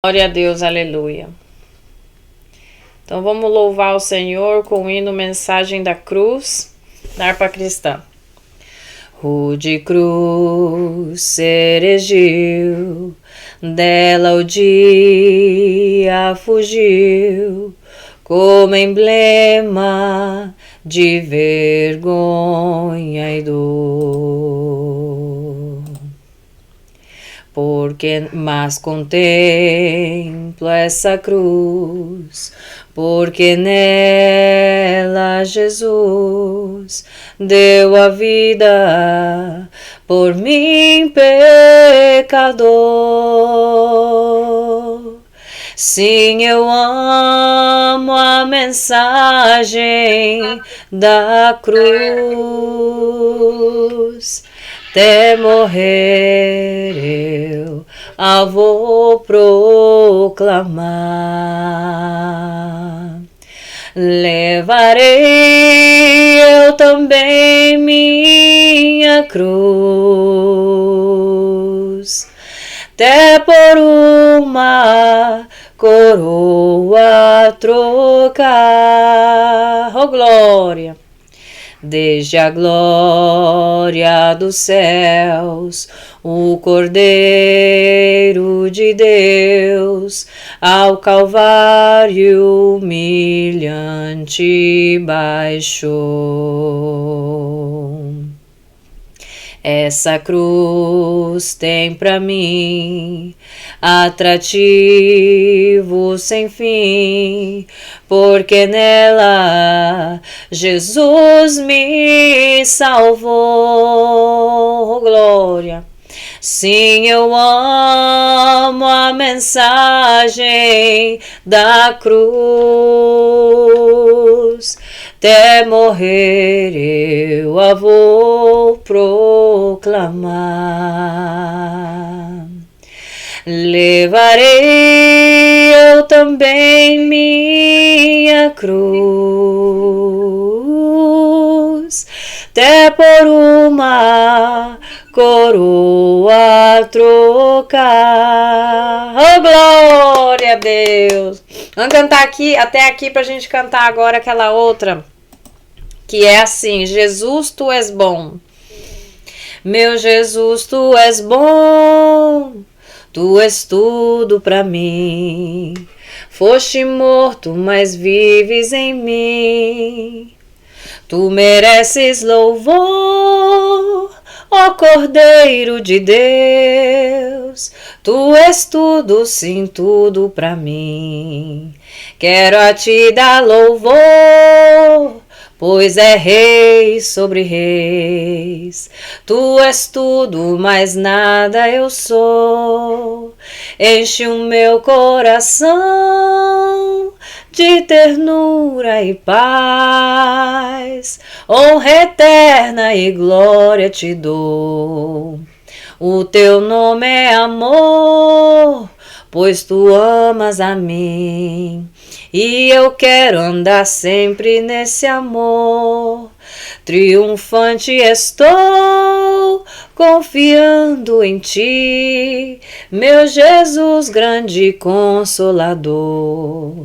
Glória a Deus, aleluia. Então vamos louvar o Senhor com o hino Mensagem da Cruz, da harpa cristã. Rude cruz se erigiu, dela o dia fugiu, como emblema de vergonha e dor. Mas contemplo essa cruz, porque nela Jesus deu a vida por mim, pecador. Sim, eu amo a mensagem da cruz. Até morrer eu a vou proclamar. Levarei eu também minha cruz, até por uma coroa trocar. Oh, glória! Desde a glória dos céus, o Cordeiro de Deus, ao Calvário humilhante baixou. Essa cruz tem pra mim atrativo sem fim, porque nela Jesus me salvou. Glória! Sim, eu amo a mensagem da cruz, até morrer eu a vou proclamar. Levarei eu também minha cruz, até por uma coroa trocar. Oh, glória a Deus! Vamos cantar aqui, até aqui, pra gente cantar agora aquela outra, que é assim: Jesus, tu és bom. Meu Jesus, tu és bom. Tu és tudo pra mim. Foste morto, mas vives em mim. Tu mereces louvor, ó Cordeiro de Deus. Tu és tudo, sim, tudo pra mim. Quero a ti dar louvor, pois é rei sobre reis. Tu és tudo, mas nada eu sou. Enche o meu coração de ternura e paz. Honra eterna e glória te dou. O teu nome é amor, pois tu amas a mim. E eu quero andar sempre nesse amor. Triunfante estou, confiando em ti, meu Jesus, grande consolador.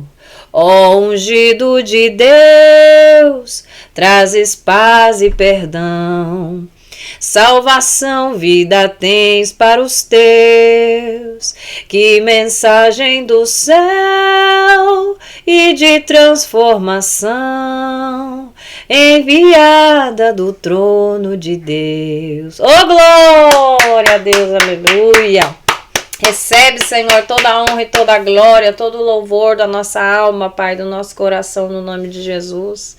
Ó ungido de Deus, trazes paz e perdão. Salvação, vida tens para os teus. Que mensagem do céu e de transformação, enviada do trono de Deus. Oh, glória a Deus, aleluia! Recebe, Senhor, toda a honra e toda a glória, todo o louvor da nossa alma, Pai, do nosso coração, no nome de Jesus.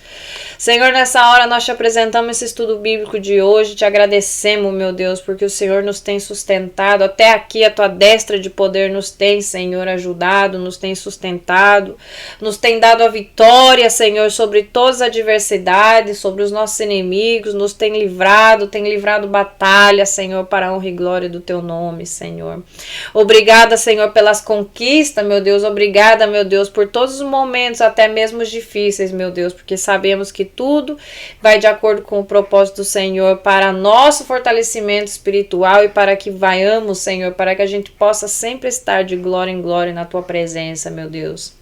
Senhor, nessa hora nós te apresentamos esse estudo bíblico de hoje, te agradecemos, meu Deus, porque o Senhor nos tem sustentado, até aqui a tua destra de poder nos tem, Senhor, ajudado, nos tem sustentado, nos tem dado a vitória, Senhor, sobre todas as adversidades, sobre os nossos inimigos, nos tem livrado batalha, Senhor, para a honra e glória do teu nome, Senhor. Obrigada, Senhor, pelas conquistas, meu Deus. Obrigada, meu Deus, por todos os momentos, até mesmo os difíceis, meu Deus, porque sabemos que tudo vai de acordo com o propósito do Senhor para nosso fortalecimento espiritual e para que vaiamos, Senhor, para que a gente possa sempre estar de glória em glória na tua presença, meu Deus.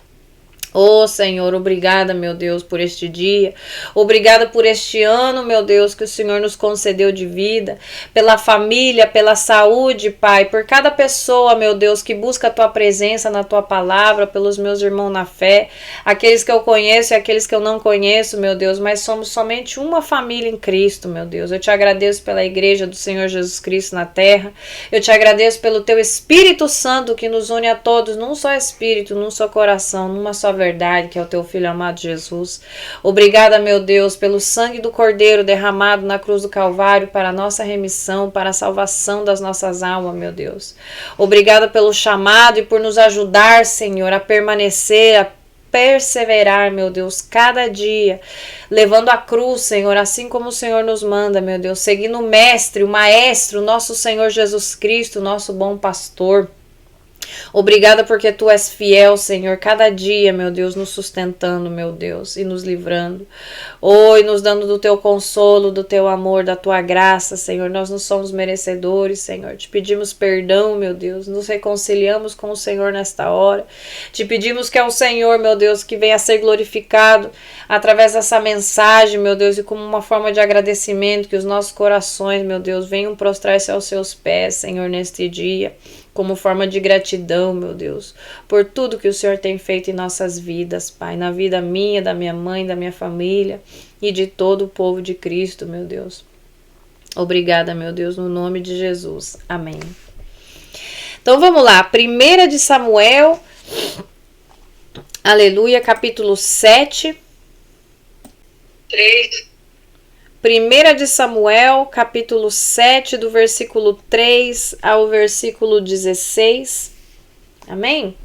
Oh, Senhor, obrigada, meu Deus, por este dia. Obrigada por este ano, meu Deus, que o Senhor nos concedeu de vida, pela família, pela saúde, Pai, por cada pessoa, meu Deus, que busca a tua presença na tua palavra, pelos meus irmãos na fé, aqueles que eu conheço e aqueles que eu não conheço, meu Deus, mas somos somente uma família em Cristo, meu Deus. Eu te agradeço pela igreja do Senhor Jesus Cristo na terra. Eu te agradeço pelo teu Espírito Santo que nos une a todos num só espírito, num só coração, numa só verdade, que é o teu Filho amado Jesus. Obrigada, meu Deus, pelo sangue do Cordeiro derramado na cruz do Calvário para a nossa remissão, para a salvação das nossas almas, meu Deus. Obrigada pelo chamado e por nos ajudar, Senhor, a permanecer, a perseverar, meu Deus, cada dia, levando a cruz, Senhor, assim como o Senhor nos manda, meu Deus, seguindo o Mestre, o Maestro, nosso Senhor Jesus Cristo, nosso bom pastor. Obrigada porque tu és fiel, Senhor, cada dia, meu Deus, nos sustentando, meu Deus, e nos livrando. E nos dando do teu consolo, do teu amor, da tua graça, Senhor. Nós não somos merecedores, Senhor. Te pedimos perdão, meu Deus. Nos reconciliamos com o Senhor nesta hora. Te pedimos que é o Senhor, meu Deus, que venha a ser glorificado através dessa mensagem, meu Deus, e como uma forma de agradecimento, que os nossos corações, meu Deus, venham prostrar-se aos seus pés, Senhor, neste dia, como forma de gratidão, meu Deus, por tudo que o Senhor tem feito em nossas vidas, Pai, na vida minha, da minha mãe, da minha família e de todo o povo de Cristo, meu Deus. Obrigada, meu Deus, no nome de Jesus. Amém. Então vamos lá, 1 de Samuel, aleluia, capítulo 7. 1 de Samuel, capítulo 7, do versículo 3 ao versículo 16. Amém?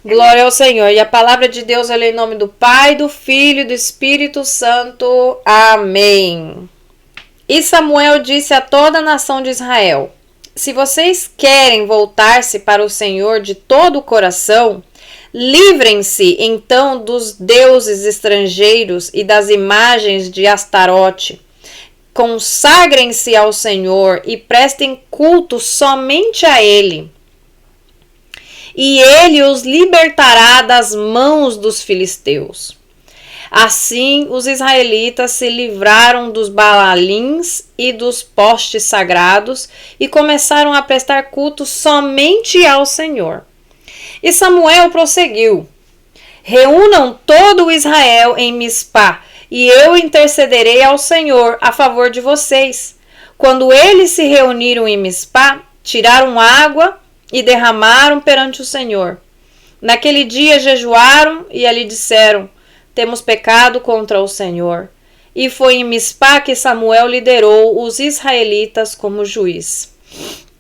Glória ao Senhor. E a palavra de Deus é em nome do Pai, do Filho e do Espírito Santo. Amém. E Samuel disse a toda a nação de Israel: se vocês querem voltar-se para o Senhor de todo o coração, livrem-se então dos deuses estrangeiros e das imagens de Astarote. Consagrem-se ao Senhor e prestem culto somente a Ele. E Ele os libertará das mãos dos filisteus. Assim, os israelitas se livraram dos baalins e dos postes sagrados e começaram a prestar culto somente ao Senhor. E Samuel prosseguiu: reúnam todo o Israel em Mispá, e eu intercederei ao Senhor a favor de vocês. Quando eles se reuniram em Mispá, tiraram água e derramaram perante o Senhor. Naquele dia jejuaram e ali disseram: temos pecado contra o Senhor. E foi em Mispá que Samuel liderou os israelitas como juiz.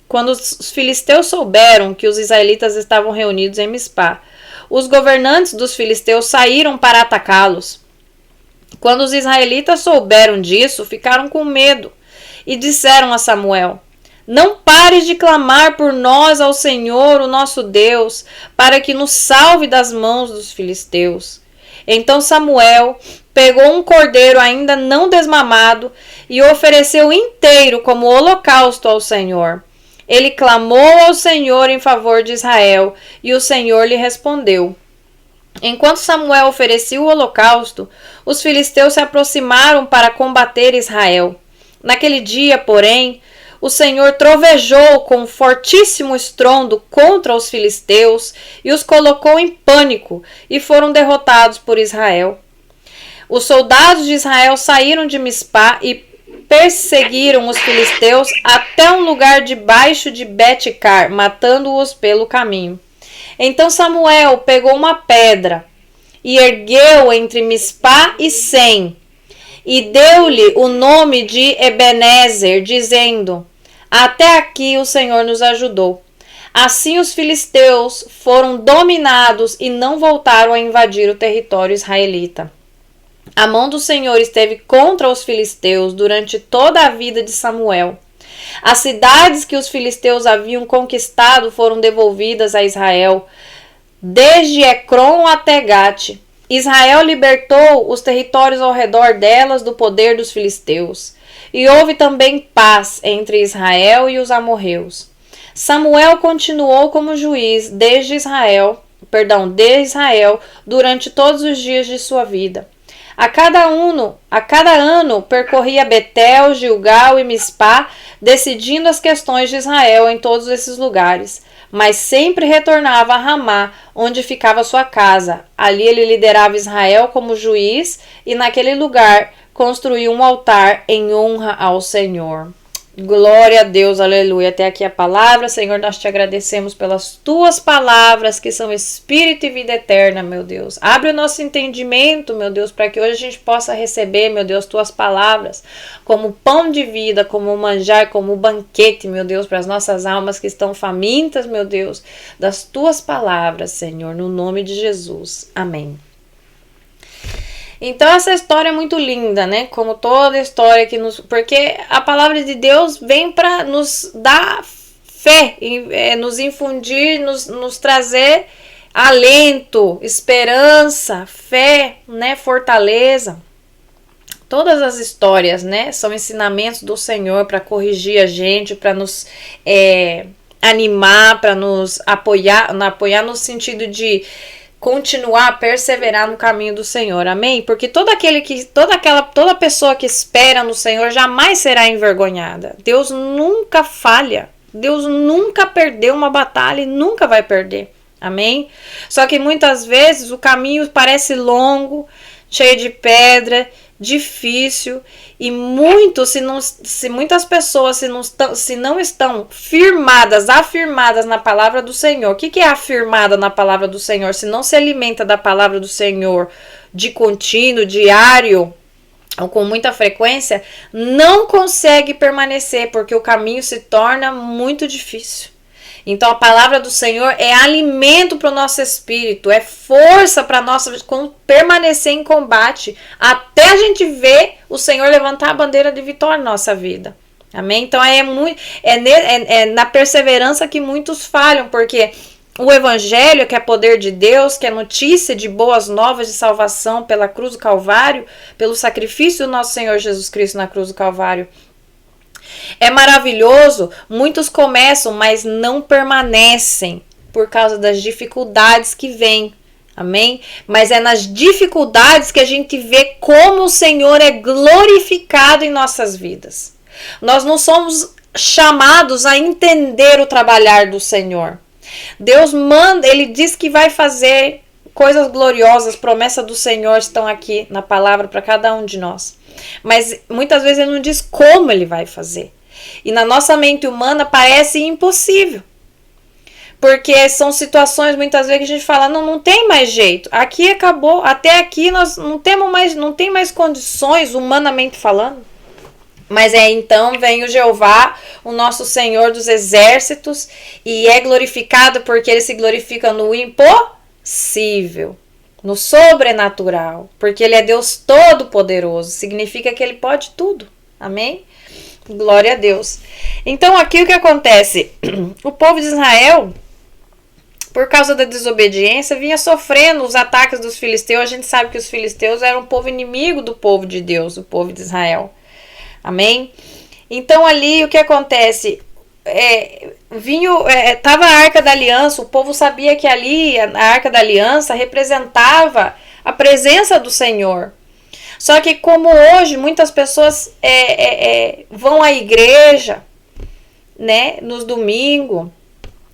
Quando os filisteus souberam que os israelitas estavam reunidos em Mispá, os governantes dos filisteus saíram para atacá-los. Quando os israelitas souberam disso, ficaram com medo e disseram a Samuel: não pares de clamar por nós ao Senhor, o nosso Deus, para que nos salve das mãos dos filisteus. Então Samuel pegou um cordeiro ainda não desmamado e o ofereceu inteiro como holocausto ao Senhor. Ele clamou ao Senhor em favor de Israel, e o Senhor lhe respondeu. Enquanto Samuel oferecia o holocausto, os filisteus se aproximaram para combater Israel. Naquele dia, porém, o Senhor trovejou com fortíssimo estrondo contra os filisteus e os colocou em pânico, e foram derrotados por Israel. Os soldados de Israel saíram de Mispá e perseguiram os filisteus até um lugar debaixo de Bet-car, matando-os pelo caminho. Então Samuel pegou uma pedra e ergueu entre Mispá e Sem, e deu-lhe o nome de Ebenezer, dizendo: até aqui o Senhor nos ajudou. Assim os filisteus foram dominados e não voltaram a invadir o território israelita. A mão do Senhor esteve contra os filisteus durante toda a vida de Samuel. As cidades que os filisteus haviam conquistado foram devolvidas a Israel, desde Ecrom até Gate. Israel libertou os territórios ao redor delas do poder dos filisteus. E houve também paz entre Israel e os amorreus. Samuel continuou como juiz de Israel durante todos os dias de sua vida. A cada ano percorria Betel, Gilgal e Mispá, decidindo as questões de Israel em todos esses lugares, mas sempre retornava a Ramá, onde ficava sua casa. Ali ele liderava Israel como juiz e naquele lugar construiu um altar em honra ao Senhor. Glória a Deus, aleluia. Até aqui a palavra. Senhor, nós te agradecemos pelas tuas palavras que são espírito e vida eterna, meu Deus. Abre o nosso entendimento, meu Deus, para que hoje a gente possa receber, meu Deus, tuas palavras como pão de vida, como manjar, como banquete, meu Deus, para as nossas almas que estão famintas, meu Deus, das tuas palavras, Senhor, no nome de Jesus. Amém. Então essa história é muito linda, né? Como toda história porque a palavra de Deus vem para nos dar fé, nos infundir, nos trazer alento, esperança, fé, né? Fortaleza. Todas as histórias, né? São ensinamentos do Senhor para corrigir a gente, para nos animar, para nos apoiar no sentido de continuar a perseverar no caminho do Senhor, amém? Porque toda pessoa que espera no Senhor jamais será envergonhada. Deus nunca falha, Deus nunca perdeu uma batalha e nunca vai perder, amém? Só que muitas vezes o caminho parece longo, cheio de pedra, difícil, e muitas pessoas se não estão afirmadas na palavra do Senhor. O que é afirmada na palavra do Senhor? Se não se alimenta da palavra do Senhor de contínuo, diário, ou com muita frequência, não consegue permanecer, porque o caminho se torna muito difícil. Então a palavra do Senhor é alimento para o nosso espírito, é força para nós permanecer em combate, até a gente ver o Senhor levantar a bandeira de vitória na nossa vida. Amém? Então é na perseverança que muitos falham, porque o Evangelho, que é poder de Deus, que é notícia de boas novas de salvação pela cruz do Calvário, pelo sacrifício do nosso Senhor Jesus Cristo na cruz do Calvário, é maravilhoso. Muitos começam, mas não permanecem por causa das dificuldades que vêm. Amém? Mas é nas dificuldades que a gente vê como o Senhor é glorificado em nossas vidas. Nós não somos chamados a entender o trabalhar do Senhor. Deus manda, Ele diz que vai fazer coisas gloriosas, promessas do Senhor estão aqui na palavra para cada um de nós. Mas muitas vezes Ele não diz como Ele vai fazer. E na nossa mente humana parece impossível. Porque são situações muitas vezes que a gente fala, não tem mais jeito. Aqui acabou, até aqui nós não tem mais condições, humanamente falando. Mas então vem o Jeová, o nosso Senhor dos exércitos, e é glorificado porque Ele se glorifica no impossível, no sobrenatural, porque Ele é Deus Todo-Poderoso, significa que Ele pode tudo, amém? Glória a Deus. Então aqui o que acontece? O povo de Israel, por causa da desobediência, vinha sofrendo os ataques dos filisteus. A gente sabe que os filisteus eram um povo inimigo do povo de Deus, o povo de Israel. Amém? Então ali o que acontece? Tava a Arca da Aliança, o povo sabia que ali a Arca da Aliança representava a presença do Senhor. Só que como hoje muitas pessoas vão à igreja, né, nos domingos,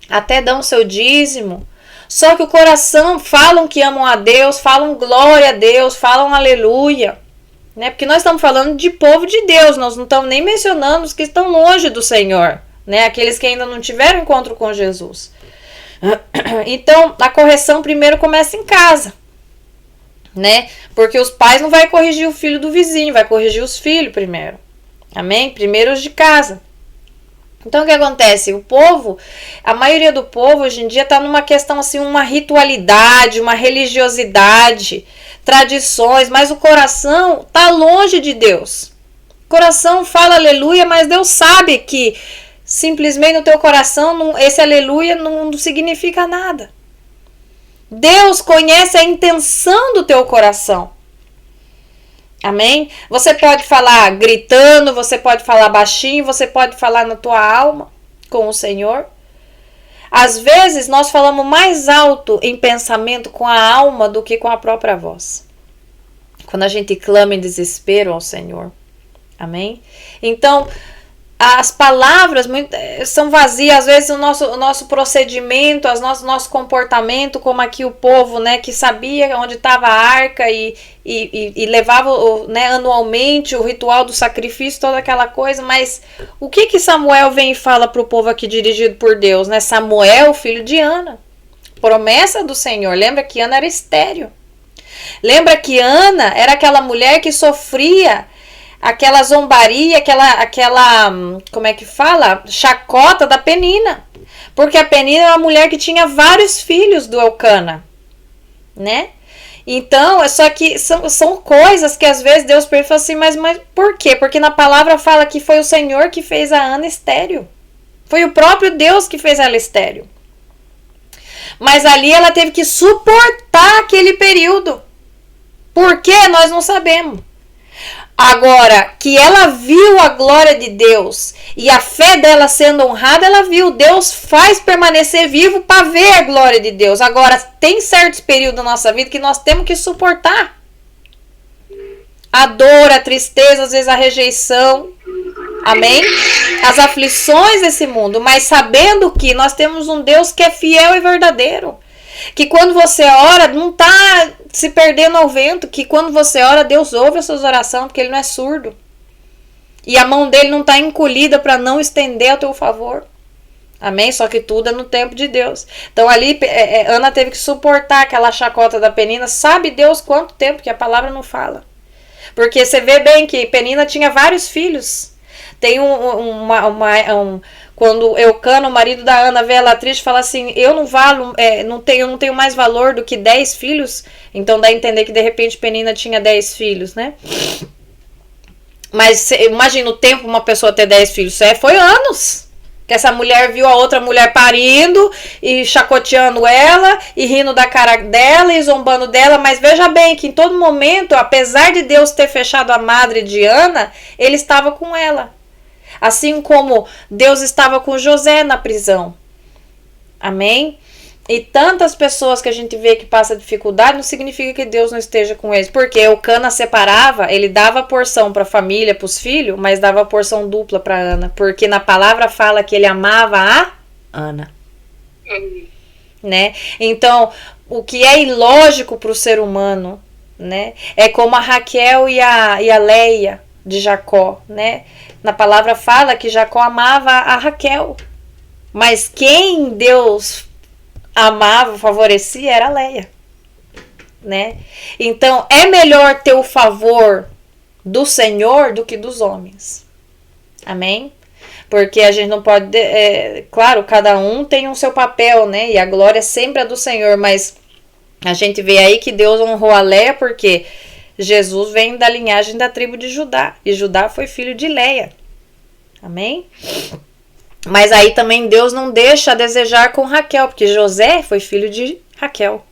até dão seu dízimo, só que o coração falam que amam a Deus, falam glória a Deus, falam aleluia, né? Porque nós estamos falando de povo de Deus, nós não estamos nem mencionando os que estão longe do Senhor, né? Aqueles que ainda não tiveram encontro com Jesus. Então, a correção primeiro começa em casa, né? Porque os pais não vai corrigir o filho do vizinho, vai corrigir os filhos primeiro. Amém? Primeiro os de casa. Então o que acontece? O povo, a maioria do povo hoje em dia está numa questão assim, uma ritualidade, uma religiosidade, tradições, mas o coração está longe de Deus. Coração fala aleluia, mas Deus sabe que simplesmente no teu coração esse aleluia não significa nada. Deus conhece a intenção do teu coração. Amém? Você pode falar gritando, você pode falar baixinho, você pode falar na tua alma com o Senhor. Às vezes nós falamos mais alto em pensamento com a alma do que com a própria voz. Quando a gente clama em desespero ao Senhor. Amém? Então, as palavras são vazias, às vezes o nosso procedimento, nosso comportamento, como aqui o povo, né, que sabia onde estava a arca e levava, né, anualmente o ritual do sacrifício, toda aquela coisa, mas o que Samuel vem e fala para o povo aqui dirigido por Deus, né? Samuel, filho de Ana, promessa do Senhor. Lembra que Ana era estéril. Lembra que Ana era aquela mulher que sofria aquela zombaria, aquela como é que fala? Chacota da Penina. Porque a Penina era uma mulher que tinha vários filhos do Elcana, né? Então, só que são coisas que às vezes Deus pergunta assim, mas por quê? Porque na palavra fala que foi o Senhor que fez a Ana estéril. Foi o próprio Deus que fez ela estéril. Mas ali ela teve que suportar aquele período. Por quê? Nós não sabemos. Agora, que ela viu a glória de Deus e a fé dela sendo honrada, ela viu. Deus faz permanecer vivo para ver a glória de Deus. Agora, tem certos períodos da nossa vida que nós temos que suportar. A dor, a tristeza, às vezes a rejeição. Amém? As aflições desse mundo. Mas sabendo que nós temos um Deus que é fiel e verdadeiro. Que quando você ora, não está se perdendo ao vento. Que quando você ora, Deus ouve as suas orações, porque Ele não é surdo. E a mão dele não está encolhida para não estender a teu favor. Amém? Só que tudo é no tempo de Deus. Então ali, Ana teve que suportar aquela chacota da Penina. Sabe Deus quanto tempo, que a palavra não fala. Porque você vê bem que Penina tinha vários filhos. Tem quando Eucana, o marido da Ana, vê ela triste, fala assim, eu não tenho mais valor do que 10 filhos. Então dá a entender que de repente Penina tinha 10 filhos, né? Mas imagina o tempo uma pessoa ter 10 filhos. Isso foi anos. Que essa mulher viu a outra mulher parindo e chacoteando ela e rindo da cara dela e zombando dela. Mas veja bem que em todo momento, apesar de Deus ter fechado a madre de Ana, ele estava com ela. Assim como Deus estava com José na prisão. Amém? E tantas pessoas que a gente vê que passa dificuldade, não significa que Deus não esteja com eles. Porque Eucana separava, ele dava porção para a família, para os filhos, mas dava porção dupla para Ana. Porque na palavra fala que ele amava a Ana. Né? Então, o que é ilógico para o ser humano, né? É como a Raquel e a Leia de Jacó, né? Na palavra fala que Jacó amava a Raquel. Mas quem Deus amava, favorecia, era a Leia, né? Então, é melhor ter o favor do Senhor do que dos homens. Amém? Porque a gente não pode... claro, cada um tem o seu papel, né? E a glória sempre é do Senhor, mas a gente vê aí que Deus honrou a Leia porque Jesus vem da linhagem da tribo de Judá. E Judá foi filho de Leia. Amém? Mas aí também Deus não deixa a desejar com Raquel, porque José foi filho de Raquel.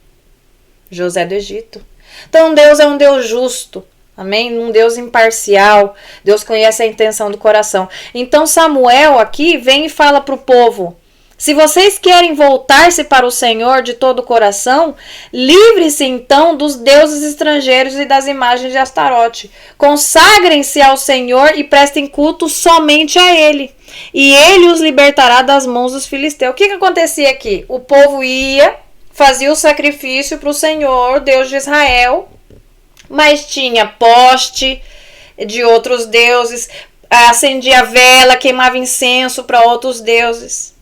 José do Egito. Então Deus é um Deus justo. Amém? Um Deus imparcial. Deus conhece a intenção do coração. Então Samuel aqui vem e fala para o povo: se vocês querem voltar-se para o Senhor de todo o coração, livre-se então dos deuses estrangeiros e das imagens de Astarote. Consagrem-se ao Senhor e prestem culto somente a Ele. E Ele os libertará das mãos dos filisteus. O que acontecia aqui? O povo ia, fazia o sacrifício para o Senhor, Deus de Israel, mas tinha poste de outros deuses, acendia vela, queimava incenso para outros deuses.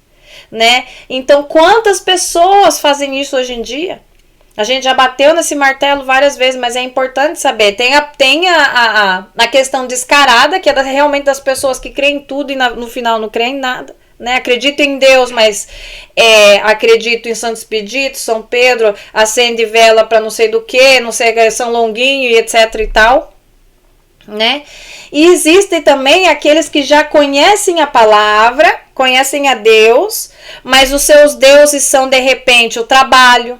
Né? Então, quantas pessoas fazem isso hoje em dia? A gente já bateu nesse martelo várias vezes, mas é importante saber. Tem a questão descarada, que é realmente das pessoas que creem em tudo e no final não creem em nada. Né? Acredito em Deus, mas acredito em Santo Expedito, São Pedro, acende vela para não sei do que, não sei, São Longuinho e etc e tal. né? E existem também aqueles que já conhecem a palavra, conhecem a Deus, mas os seus deuses são de repente o trabalho,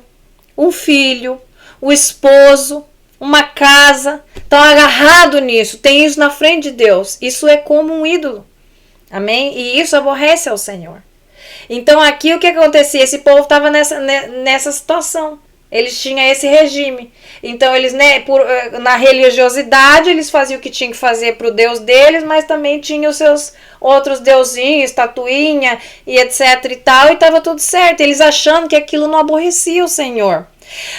um filho, o esposo, uma casa. Estão agarrados nisso, tem isso na frente de Deus. Isso é como um ídolo. Amém? E isso aborrece ao Senhor. Então aqui o que acontecia? Esse povo estava nessa situação. Eles tinham esse regime. Então eles, né, na religiosidade, eles faziam o que tinham que fazer para o Deus deles, mas também tinham os seus outros deusinhos, estatuinha e etc e tal, e estava tudo certo. Eles achando que aquilo não aborrecia o Senhor.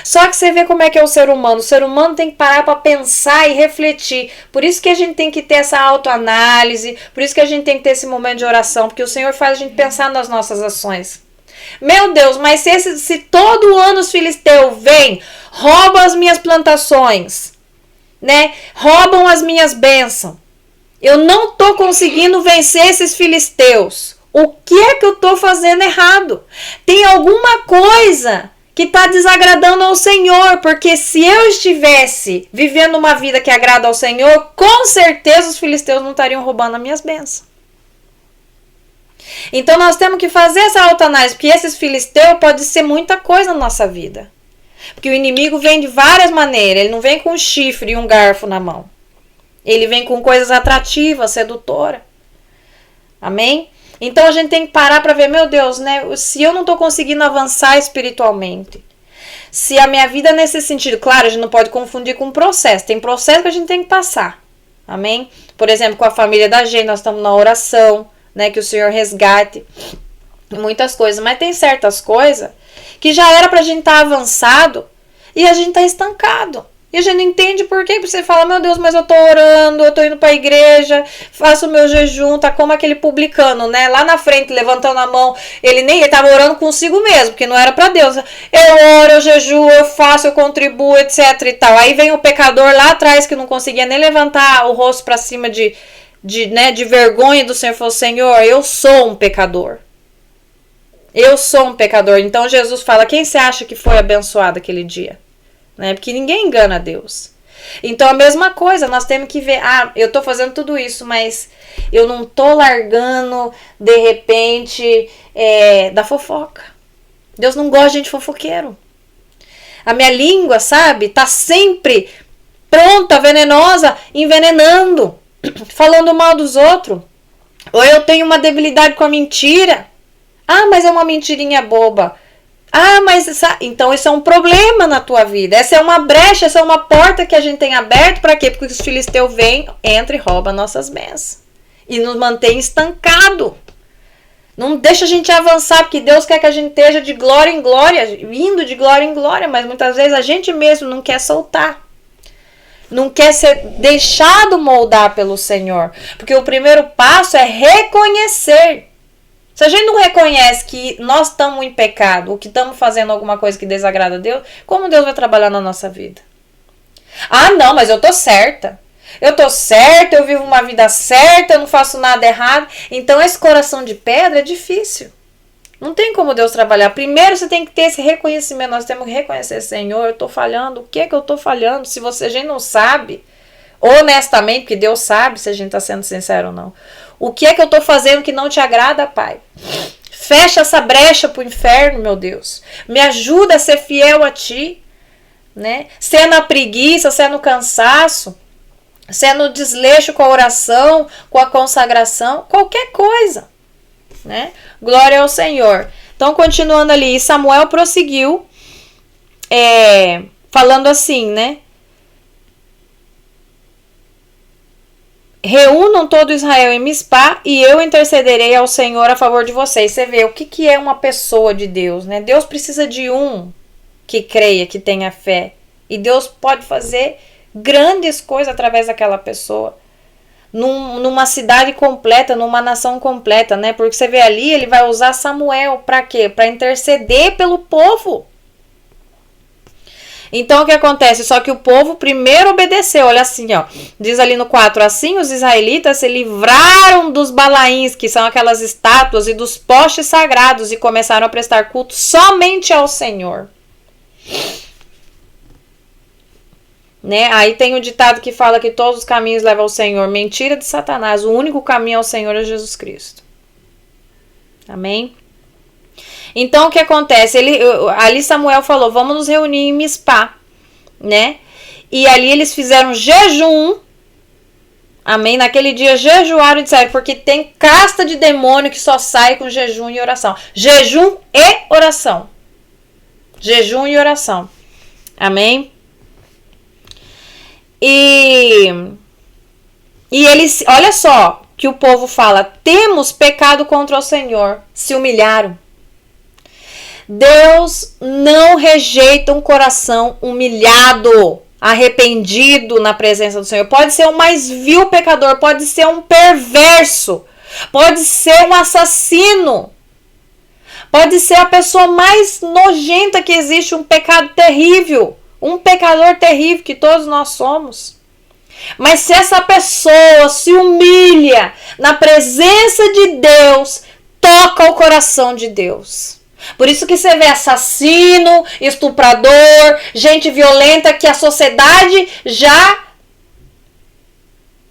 Só que você vê como é que é o ser humano. O ser humano tem que parar para pensar e refletir. Por isso que a gente tem que ter essa autoanálise, por isso que a gente tem que ter esse momento de oração, porque o Senhor faz a gente pensar nas nossas ações. Meu Deus, mas se todo ano os filisteus vêm, roubam as minhas plantações, né? Roubam as minhas bênçãos. Eu não estou conseguindo vencer esses filisteus. O que é que eu estou fazendo errado? Tem alguma coisa que está desagradando ao Senhor, porque se eu estivesse vivendo uma vida que agrada ao Senhor, com certeza os filisteus não estariam roubando as minhas bênçãos. Então nós temos que fazer essa autoanálise, porque esses filisteus podem ser muita coisa na nossa vida. Porque o inimigo vem de várias maneiras, ele não vem com um chifre e um garfo na mão. Ele vem com coisas atrativas, sedutoras. Amém? Então a gente tem que parar para ver, meu Deus, né? Se eu não estou conseguindo avançar espiritualmente, se a minha vida nesse sentido, claro, a gente não pode confundir com processo, tem processo que a gente tem que passar. Amém? Por exemplo, com a família da gente, nós estamos na oração, né, que o Senhor resgate muitas coisas, mas tem certas coisas que já era pra gente estar avançado e a gente tá estancado. E a gente não entende por quê. Você fala, meu Deus, mas eu tô orando, eu tô indo pra igreja, faço o meu jejum, tá como aquele publicano, né? Lá na frente, levantando a mão, ele tava orando consigo mesmo, porque não era pra Deus. Eu oro, eu jejuo, eu faço, eu contribuo, etc e tal. Aí vem o pecador lá atrás que não conseguia nem levantar o rosto pra cima de vergonha do Senhor. Falou, Senhor, eu sou um pecador. Eu sou um pecador. Então Jesus fala, quem você acha que foi abençoado aquele dia? Né? Porque ninguém engana Deus. Então a mesma coisa, nós temos que ver, eu tô fazendo tudo isso, mas eu não tô largando de repente da fofoca. Deus não gosta de gente fofoqueiro. A minha língua, sabe, tá sempre pronta, venenosa, envenenando, falando mal dos outros. Ou eu tenho uma debilidade com a mentira. Mas é uma mentirinha boba. Mas então isso é um problema na tua vida. Essa é uma brecha, essa é uma porta que a gente tem aberto. Para quê? Porque os filisteus vêm, entram e roubam nossas bênçãos. E nos mantém estancado. Não deixa a gente avançar, porque Deus quer que a gente esteja de glória em glória, indo de glória em glória, mas muitas vezes a gente mesmo não quer soltar. Não quer ser deixado moldar pelo Senhor. Porque o primeiro passo é reconhecer. Se a gente não reconhece que nós estamos em pecado, ou que estamos fazendo alguma coisa que desagrada a Deus, como Deus vai trabalhar na nossa vida? Não, mas eu tô certa. Eu tô certa, eu vivo uma vida certa, eu não faço nada errado. Então esse coração de pedra é difícil. Não tem como Deus trabalhar. Primeiro você tem que ter esse reconhecimento. Nós temos que reconhecer, Senhor, eu tô falhando. A que eu tô falhando? Se a gente não sabe, honestamente, porque Deus sabe se a gente tá sendo sincero ou não. O que é que eu tô fazendo que não te agrada, Pai? Fecha essa brecha pro inferno, meu Deus. Me ajuda a ser fiel a Ti, né? Se é na preguiça, se é no cansaço, se é no desleixo com a oração, com a consagração, qualquer coisa, né? Glória ao Senhor. Então, continuando ali, Samuel prosseguiu, falando assim, né? Reúnam todo Israel em Mispá e eu intercederei ao Senhor a favor de vocês. Você vê o que é uma pessoa de Deus, né? Deus precisa de um que creia, que tenha fé. E Deus pode fazer grandes coisas através daquela pessoa. Numa cidade completa, numa nação completa, né? Porque você vê ali, ele vai usar Samuel para quê? Para interceder pelo povo. Então o que acontece? Só que o povo primeiro obedeceu. Olha assim, ó. Diz ali no 4. Assim os israelitas se livraram dos balaíns, que são aquelas estátuas, e dos postes sagrados, e começaram a prestar culto somente ao Senhor. né? Aí tem o ditado que fala que todos os caminhos levam ao Senhor. Mentira de Satanás. O único caminho ao Senhor é Jesus Cristo. Amém? Então, o que acontece? Ali Samuel falou, vamos nos reunir em Mispá, né? E ali eles fizeram jejum. Amém? Naquele dia jejuaram e disseram, porque tem casta de demônio que só sai com jejum e oração. Jejum e oração. Jejum e oração. Amém? E eles, olha só que o povo fala, temos pecado contra o Senhor. Se humilharam. Deus não rejeita um coração humilhado, arrependido na presença do Senhor. Pode ser o mais vil pecador, pode ser um perverso, pode ser um assassino, pode ser a pessoa mais nojenta que existe, um pecado terrível, um pecador terrível que todos nós somos. Mas se essa pessoa se humilha na presença de Deus, toca o coração de Deus. Por isso que você vê assassino, estuprador, gente violenta que a sociedade já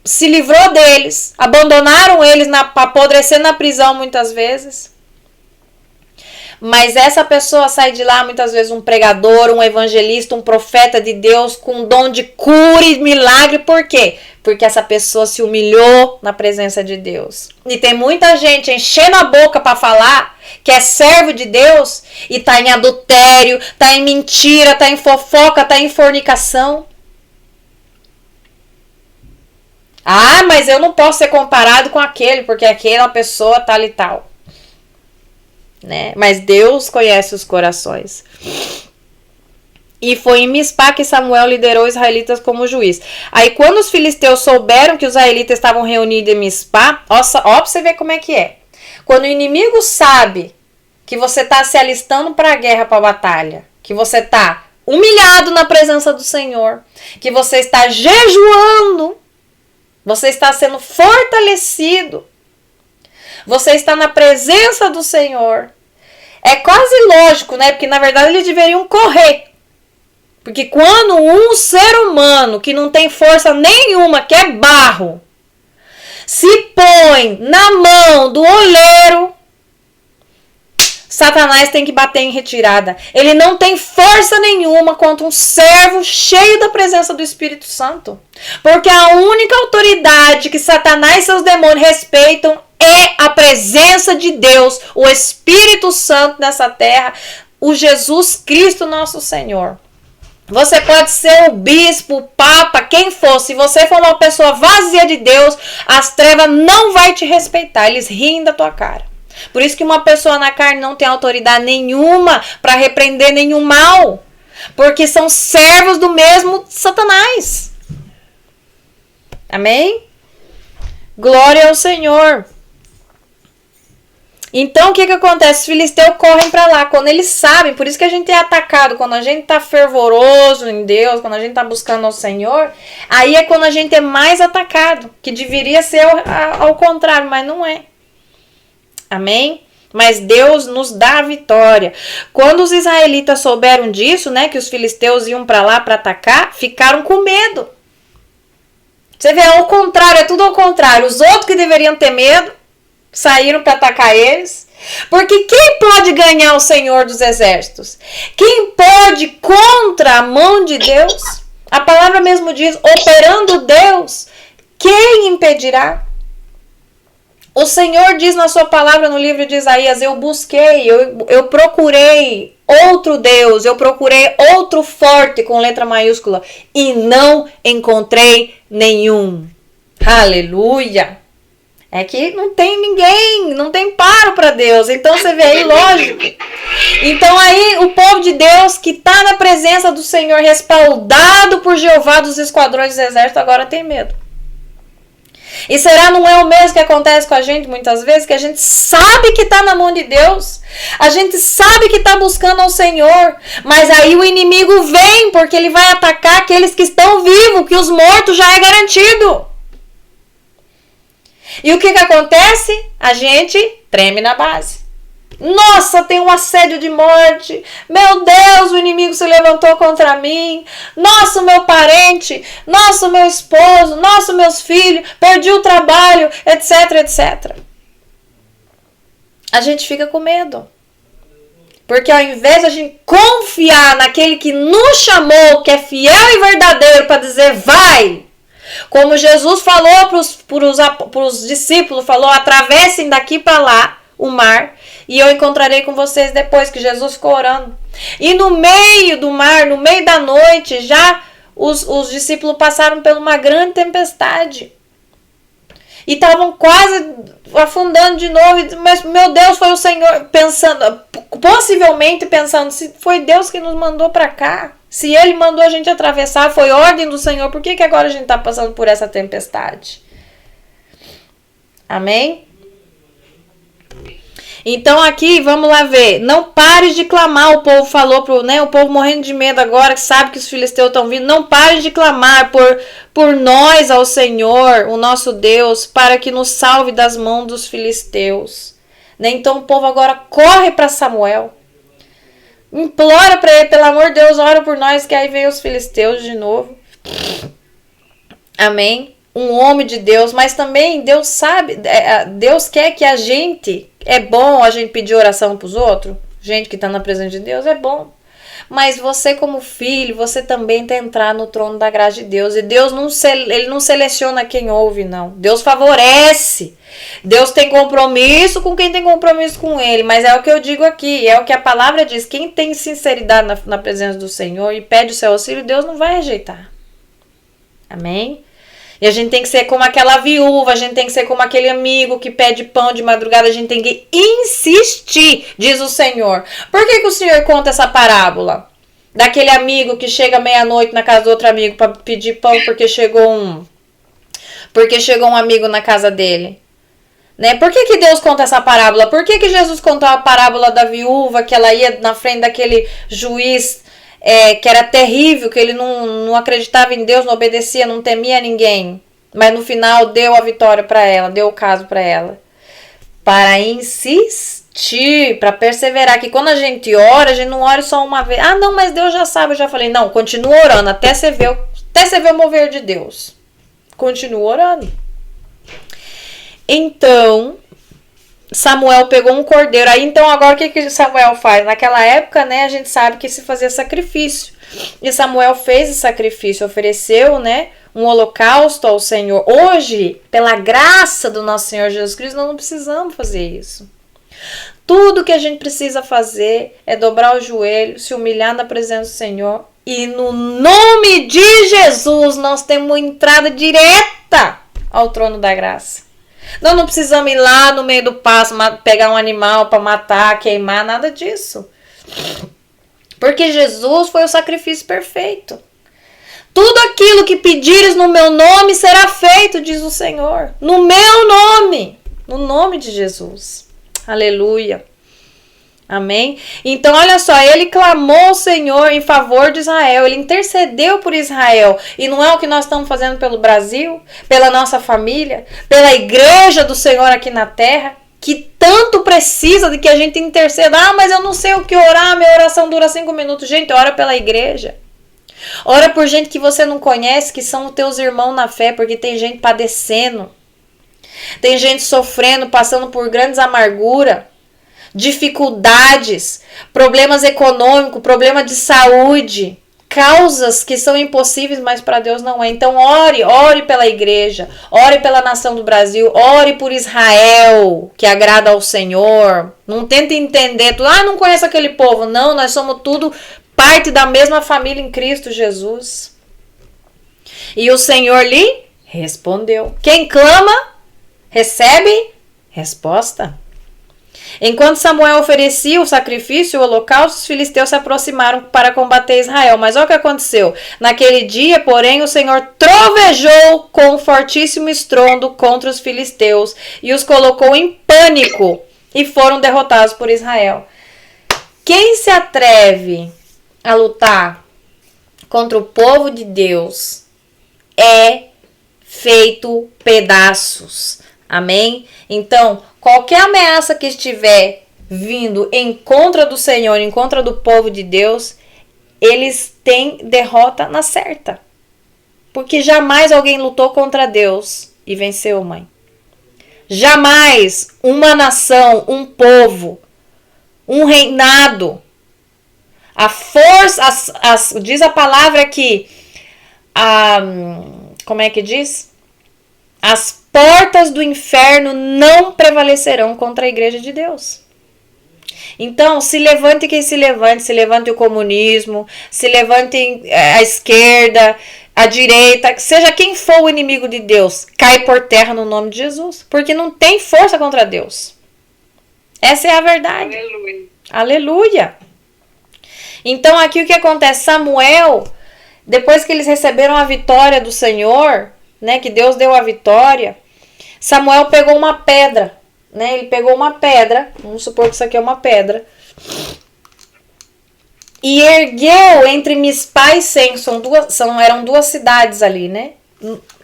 se livrou deles, abandonaram eles para apodrecer na prisão muitas vezes. Mas essa pessoa sai de lá muitas vezes um pregador, um evangelista, um profeta de Deus com dom de cura e milagre. Por quê? Porque essa pessoa se humilhou na presença de Deus. E tem muita gente enchendo a boca para falar que é servo de Deus e tá em adultério, tá em mentira, tá em fofoca, tá em fornicação. Ah, mas eu não posso ser comparado com aquele, porque aquela pessoa tal e tal. Né? Mas Deus conhece os corações. E foi em Mispá que Samuel liderou os israelitas como juiz. Aí quando os filisteus souberam que os israelitas estavam reunidos em Mispá, ó pra você ver como é que é. Quando o inimigo sabe que você está se alistando para a guerra, para a batalha, que você está humilhado na presença do Senhor, que você está jejuando, você está sendo fortalecido, você está na presença do Senhor. É quase lógico, né? Porque na verdade eles deveriam correr. Porque quando um ser humano que não tem força nenhuma, que é barro, se põe na mão do oleiro, Satanás tem que bater em retirada. Ele não tem força nenhuma contra um servo cheio da presença do Espírito Santo. Porque a única autoridade que Satanás e seus demônios respeitam é a presença de Deus, o Espírito Santo nessa terra, o Jesus Cristo nosso Senhor. Você pode ser o bispo, o papa, quem for. Se você for uma pessoa vazia de Deus, as trevas não vai te respeitar. Eles riem da tua cara. Por isso que uma pessoa na carne não tem autoridade nenhuma para repreender nenhum mal. Porque são servos do mesmo Satanás. Amém? Glória ao Senhor. Então, o que acontece? Os filisteus correm para lá. Quando eles sabem, por isso que a gente é atacado. Quando a gente tá fervoroso em Deus, quando a gente tá buscando ao Senhor, aí é quando a gente é mais atacado. Que deveria ser ao contrário, mas não é. Amém? Mas Deus nos dá a vitória. Quando os israelitas souberam disso, né, que os filisteus iam para lá para atacar, ficaram com medo. Você vê, ao contrário, é tudo ao contrário. Os outros que deveriam ter medo, saíram para atacar eles. Porque quem pode ganhar o Senhor dos Exércitos? Quem pode contra a mão de Deus? A palavra mesmo diz, operando Deus, quem impedirá? O Senhor diz na sua palavra no livro de Isaías, eu busquei, eu procurei outro Deus, eu procurei outro forte com letra maiúscula e não encontrei nenhum. Aleluia! É que não tem ninguém, não tem paro para Deus. Então você vê aí, lógico. Então aí o povo de Deus que está na presença do Senhor, respaldado por Jeová dos esquadrões dos exércitos, agora tem medo. E será não é o mesmo que acontece com a gente muitas vezes? Que a gente sabe que está na mão de Deus. A gente sabe que está buscando ao Senhor. Mas aí o inimigo vem porque ele vai atacar aqueles que estão vivos, que os mortos já é garantido. E o que acontece? A gente treme na base. Nossa, tem um assédio de morte. Meu Deus, o inimigo se levantou contra mim. Nossa, o meu parente. Nossa, o meu esposo. Nossa, meus filhos. Perdi o trabalho, etc, etc. A gente fica com medo. Porque ao invés de a gente confiar naquele que nos chamou, que é fiel e verdadeiro, para dizer vai, como Jesus falou para os discípulos, falou, atravessem daqui para lá o mar, e eu encontrarei com vocês depois, que Jesus ficou orando. E no meio do mar, no meio da noite, já os discípulos passaram por uma grande tempestade. E estavam quase afundando de novo. Mas, meu Deus, foi o Senhor, pensando, possivelmente pensando, se foi Deus que nos mandou para cá, se Ele mandou a gente atravessar, foi ordem do Senhor, por que agora a gente está passando por essa tempestade? Amém? Então aqui, vamos lá ver. Não pare de clamar, o povo falou pro, né? O povo morrendo de medo agora, que sabe que os filisteus estão vindo. Não pare de clamar por nós ao Senhor, o nosso Deus, para que nos salve das mãos dos filisteus. Né? Então o povo agora corre para Samuel. Implora para ele, pelo amor de Deus, ora por nós, que aí vem os filisteus de novo. Amém? Um homem de Deus, mas também Deus sabe, Deus quer que a gente, é bom a gente pedir oração para os outros, gente que está na presença de Deus, é bom. Mas você como filho, você também tem que entrar no trono da graça de Deus. E Deus ele não seleciona quem ouve, não. Deus favorece. Deus tem compromisso com quem tem compromisso com Ele. Mas é o que eu digo aqui, é o que a palavra diz. Quem tem sinceridade na presença do Senhor e pede o seu auxílio, Deus não vai rejeitar. Amém? E a gente tem que ser como aquela viúva, a gente tem que ser como aquele amigo que pede pão de madrugada, a gente tem que insistir, diz o Senhor. Por que o Senhor conta essa parábola? Daquele amigo que chega meia-noite na casa do outro amigo para pedir pão porque chegou um amigo na casa dele. Né? Por que Deus conta essa parábola? Por que Jesus contou a parábola da viúva, que ela ia na frente daquele juiz que era terrível, que ele não acreditava em Deus, não obedecia, não temia ninguém, mas no final deu a vitória para ela, deu o caso para ela, para insistir, para perseverar, que quando a gente ora, a gente não ora só uma vez, não, mas Deus já sabe, eu já falei, não, continua orando, até você ver o mover de Deus, continua orando. Então Samuel pegou um cordeiro. Aí então agora o que Samuel faz? Naquela época, né, a gente sabe que se fazia sacrifício. E Samuel fez esse sacrifício, ofereceu, né, um holocausto ao Senhor. Hoje, pela graça do nosso Senhor Jesus Cristo, nós não precisamos fazer isso. Tudo que a gente precisa fazer é dobrar o joelho, se humilhar na presença do Senhor. E no nome de Jesus, nós temos entrada direta ao trono da graça. Nós não precisamos ir lá no meio do pasto, pegar um animal para matar, queimar, nada disso. Porque Jesus foi o sacrifício perfeito. Tudo aquilo que pedires no meu nome será feito, diz o Senhor. No meu nome. No nome de Jesus. Aleluia. Amém? Então, olha só, ele clamou ao Senhor em favor de Israel, ele intercedeu por Israel, e não é o que nós estamos fazendo pelo Brasil, pela nossa família, pela igreja do Senhor aqui na terra, que tanto precisa de que a gente interceda. Mas eu não sei o que orar, minha oração dura 5 minutos. Gente, ora pela igreja. Ora por gente que você não conhece, que são os teus irmãos na fé, porque tem gente padecendo, tem gente sofrendo, passando por grandes amarguras, dificuldades, problemas econômicos, problema de saúde, causas que são impossíveis, mas para Deus não é. Então ore pela igreja, ore pela nação do Brasil, ore por Israel, que agrada ao Senhor. Não tente entender tudo, não conheço aquele povo. Não, nós somos tudo parte da mesma família em Cristo Jesus. E o Senhor lhe respondeu. Quem clama, recebe resposta. Enquanto Samuel oferecia o sacrifício, o holocausto, os filisteus se aproximaram para combater Israel. Mas olha o que aconteceu. Naquele dia, porém, o Senhor trovejou com fortíssimo estrondo contra os filisteus e os colocou em pânico e foram derrotados por Israel. Quem se atreve a lutar contra o povo de Deus é feito pedaços. Amém? Então, qualquer ameaça que estiver vindo em contra do Senhor, em contra do povo de Deus, eles têm derrota na certa. Porque jamais alguém lutou contra Deus e venceu, mãe. Jamais uma nação, um povo, um reinado, a força, diz a palavra aqui, como é que diz? As portas do inferno não prevalecerão contra a igreja de Deus. Então, se levante quem se levante o comunismo, se levante a esquerda, a direita, seja quem for o inimigo de Deus, cai por terra no nome de Jesus, porque não tem força contra Deus. Essa é a verdade. Aleluia. Aleluia. Então, aqui o que acontece? Samuel, depois que eles receberam a vitória do Senhor, né, que Deus deu a vitória, Samuel pegou uma pedra, né? Ele pegou uma pedra, vamos supor que isso aqui é uma pedra, e ergueu entre Mispa e Sem, eram duas cidades ali, né?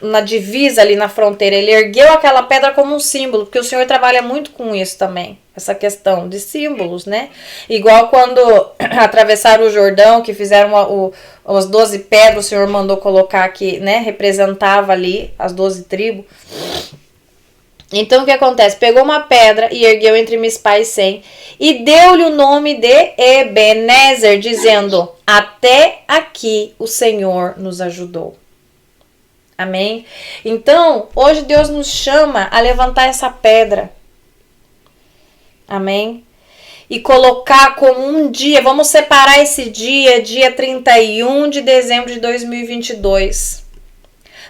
Na divisa ali na fronteira, ele ergueu aquela pedra como um símbolo, porque o Senhor trabalha muito com isso também, essa questão de símbolos, né? Igual quando atravessaram o Jordão, que fizeram as 12 pedras, o Senhor mandou colocar aqui, né? Representava ali as 12 tribos. Então o que acontece? Pegou uma pedra e ergueu entre Mispa e Sem e deu-lhe o nome de Ebenezer, dizendo: até aqui o Senhor nos ajudou. Amém? Então, hoje Deus nos chama a levantar essa pedra. Amém? E colocar como um dia, vamos separar esse dia 31 de dezembro de 2022.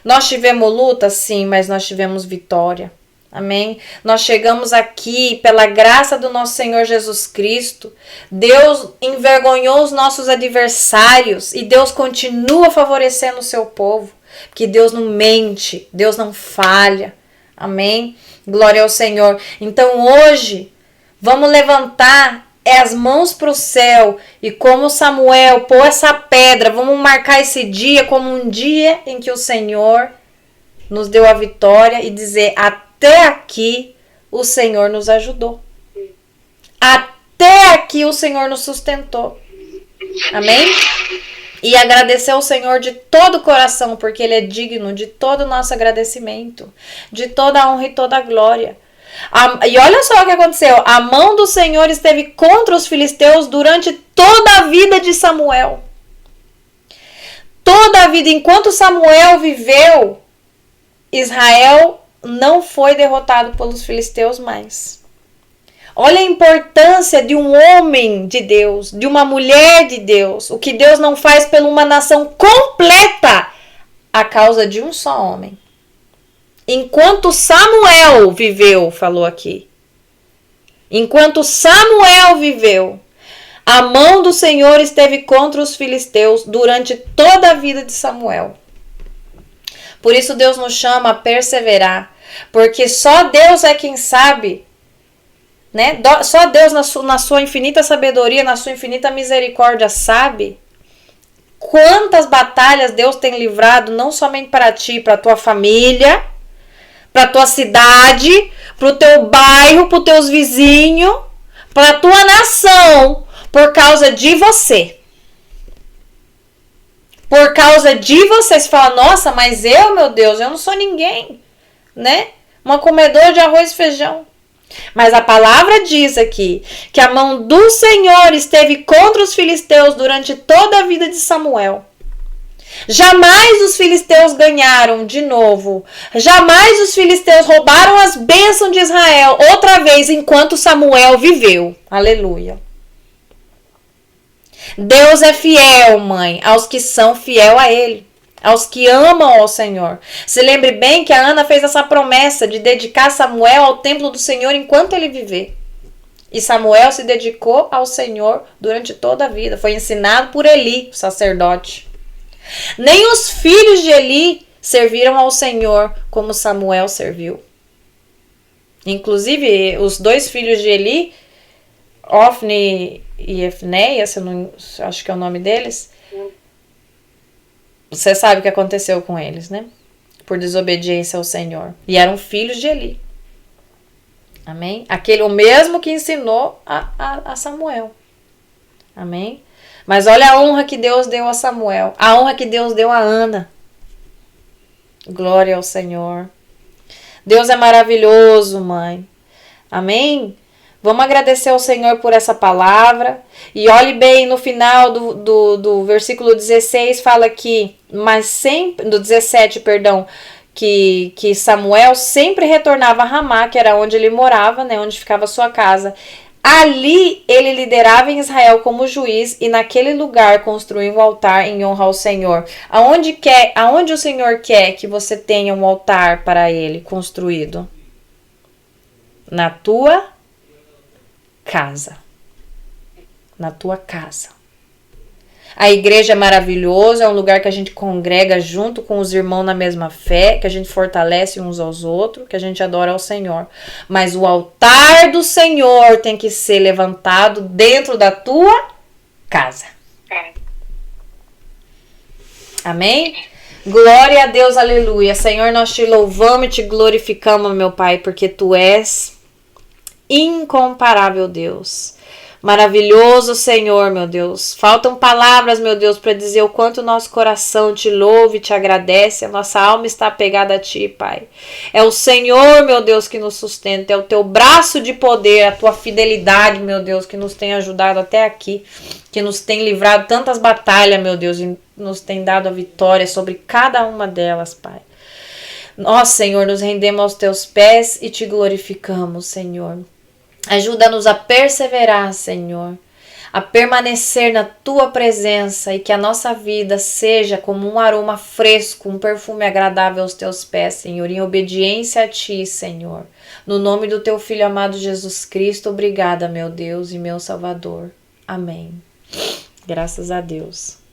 Nós tivemos luta? Sim, mas nós tivemos vitória. Amém? Nós chegamos aqui pela graça do nosso Senhor Jesus Cristo. Deus envergonhou os nossos adversários e Deus continua favorecendo o seu povo. Porque Deus não mente, Deus não falha. Amém? Glória ao Senhor. Então hoje, vamos levantar as mãos para o céu e como Samuel pôr essa pedra, vamos marcar esse dia como um dia em que o Senhor nos deu a vitória e dizer: até aqui o Senhor nos ajudou. Até aqui o Senhor nos sustentou. Amém? E agradecer ao Senhor de todo o coração, porque Ele é digno de todo o nosso agradecimento, de toda a honra e toda a glória. E olha só o que aconteceu. A mão do Senhor esteve contra os filisteus durante toda a vida de Samuel. Toda a vida, enquanto Samuel viveu, Israel não foi derrotado pelos filisteus mais. Olha a importância de um homem de Deus, de uma mulher de Deus. O que Deus não faz por uma nação completa a causa de um só homem. Enquanto Samuel viveu, falou aqui. Enquanto Samuel viveu, a mão do Senhor esteve contra os filisteus durante toda a vida de Samuel. Por isso Deus nos chama a perseverar, porque só Deus é quem sabe, né? Só Deus na sua infinita sabedoria, na sua infinita misericórdia sabe quantas batalhas Deus tem livrado, não somente para ti, para tua família, para tua cidade, para o teu bairro, para os teus vizinhos, para a tua nação, por causa de você. Por causa de você. Você fala: nossa, mas meu Deus, eu não sou ninguém, né? Uma comedora de arroz e feijão. Mas a palavra diz aqui que a mão do Senhor esteve contra os filisteus durante toda a vida de Samuel. Jamais os filisteus ganharam de novo. Jamais os filisteus roubaram as bênçãos de Israel outra vez enquanto Samuel viveu. Aleluia. Deus é fiel, mãe, aos que são fiel a Ele, aos que amam ao Senhor. Se lembre bem que a Ana fez essa promessa de dedicar Samuel ao templo do Senhor enquanto ele viver. E Samuel se dedicou ao Senhor durante toda a vida. Foi ensinado por Eli, o sacerdote. Nem os filhos de Eli serviram ao Senhor como Samuel serviu. Inclusive, os dois filhos de Eli, Ofni e Efneia, acho que é o nome deles, você sabe o que aconteceu com eles, né? Por desobediência ao Senhor. E eram filhos de Eli. Amém? O mesmo que ensinou a Samuel. Amém? Mas olha a honra que Deus deu a Samuel. A honra que Deus deu a Ana. Glória ao Senhor. Deus é maravilhoso, mãe. Amém? Vamos agradecer ao Senhor por essa palavra. E olhe bem, no final do versículo 16 fala que, mas sempre, do 17, perdão, que Samuel sempre retornava a Ramá, que era onde ele morava, né, onde ficava a sua casa. Ali ele liderava em Israel como juiz e naquele lugar construiu um altar em honra ao Senhor. Aonde o Senhor quer que você tenha um altar para ele construído? Na tua casa. Na tua casa. A igreja é maravilhosa, é um lugar que a gente congrega junto com os irmãos na mesma fé, que a gente fortalece uns aos outros, que a gente adora ao Senhor. Mas o altar do Senhor tem que ser levantado dentro da tua casa. Amém? Glória a Deus, aleluia. Senhor, nós te louvamos e te glorificamos, meu Pai, porque tu és incomparável, Deus. Maravilhoso Senhor, meu Deus. Faltam palavras, meu Deus, para dizer o quanto o nosso coração te louva e te agradece. A nossa alma está apegada a ti, Pai. É o Senhor, meu Deus, que nos sustenta. É o teu braço de poder, a tua fidelidade, meu Deus, que nos tem ajudado até aqui. Que nos tem livrado tantas batalhas, meu Deus, e nos tem dado a vitória sobre cada uma delas, Pai. Nós, Senhor, nos rendemos aos teus pés e te glorificamos, Senhor. Ajuda-nos a perseverar, Senhor, a permanecer na tua presença e que a nossa vida seja como um aroma fresco, um perfume agradável aos teus pés, Senhor, em obediência a ti, Senhor. No nome do teu Filho amado Jesus Cristo, obrigada, meu Deus e meu Salvador. Amém. Graças a Deus.